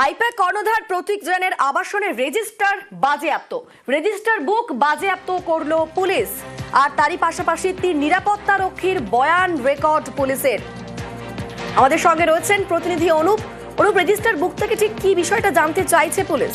I-PAC কর্ণধার প্রতীক জৈনের আবাসনের register book বাজেয়াপ্ত করলো পুলিশ। আর তারই পাশাপাশি 3 নিরাপত্তা রক্ষীর বয়ান রেকর্ড পুলিশের। আমাদের সঙ্গে রয়েছেন প্রতিনিধি অনুপ। রেজিস্টার বুক থেকে ঠিক কি বিষয়টা জানতে চাইছে পুলিশ?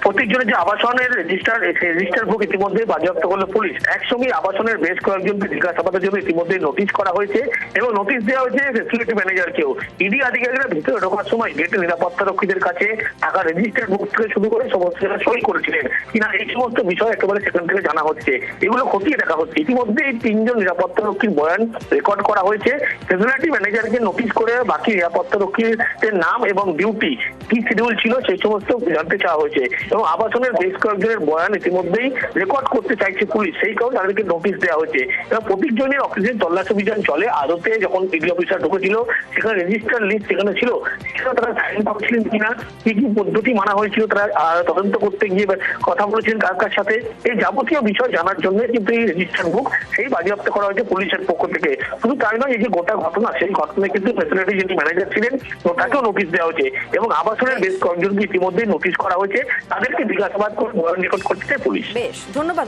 প্রত্যেকজনের যে আবাসনের রেজিস্টার বুক ইতিমধ্যে বাজেয়াপ্ত করলো পুলিশ। একসঙ্গে আবাসনের বেশ কয়েকজনকে জিজ্ঞাসাবাদের জন্য ইতিমধ্যে নোটিশ করা হয়েছে এবং নোটিশ দেওয়া হয়েছে ফ্যাসিলিটি ম্যানেজারকেও। ইডি আধিকারিকরা ভিতরে ঢোকার সময় গেটে নিরাপত্তা রক্ষীদের কাছে থাকা রেজিস্টার বুক থেকে শুরু করে সমস্ত যারা সই করেছিলেন কিনা এই সমস্ত বিষয় একেবারে সেখান থেকে জানা হচ্ছে, এগুলো খতিয়ে দেখা হচ্ছে। ইতিমধ্যে এই 3 জন নিরাপত্তা রক্ষীর বয়ান রেকর্ড করা হয়েছে। ফ্যাসিলিটি ম্যানেজারকে নোটিশ করে বাকি নিরাপত্তা রক্ষীদের নাম এবং ডিউটি কি শিডিউল ছিল সেই সমস্ত জানতে চাওয়া হয়েছে এবং আবাসনের বেশ কয়েকজনের বয়ান ইতিমধ্যেই রেকর্ড করতে চাইছে পুলিশ, সেই কারণে তাদেরকে নোটিশ দেওয়া হয়েছে। এবং প্রতীক জৈনের অফিসে তল্লাশি অভিযান চলে। আদতে যখন ইডি অফিসার ঢুকেছিল সেখানে রেজিস্টার লিস্ট সেখানে ছিল, সেখানে তারা সাইন পাচ্ছিলেন কিনা, কি কি পদ্ধতি মানা হয়েছিল, তারা তদন্ত করতে গিয়ে কথা বলেছিলেন কার সাথে, এই যাবতীয় বিষয় জানার জন্য কিন্তু এই রেজিস্টার বুক সেই বাজেয়াপ্ত করা হয়েছে পুলিশের পক্ষ থেকে। শুধু তাই নয়, এই যে গোটা ঘটনা সেই ঘটনায় কিন্তু ফ্যাসিলিটি যিনি ম্যানেজার ছিলেন তাকেও নোটিশ দেওয়া হয়েছে এবং আবাসনের বেশ কয়েকজনকে ইতিমধ্যে নোটিশ করা হয়েছে। তাদেরকে জিজ্ঞাসাবাদ করে বয়ান রেকর্ড করতে চায় পুলিশ। বেশ, ধন্যবাদ।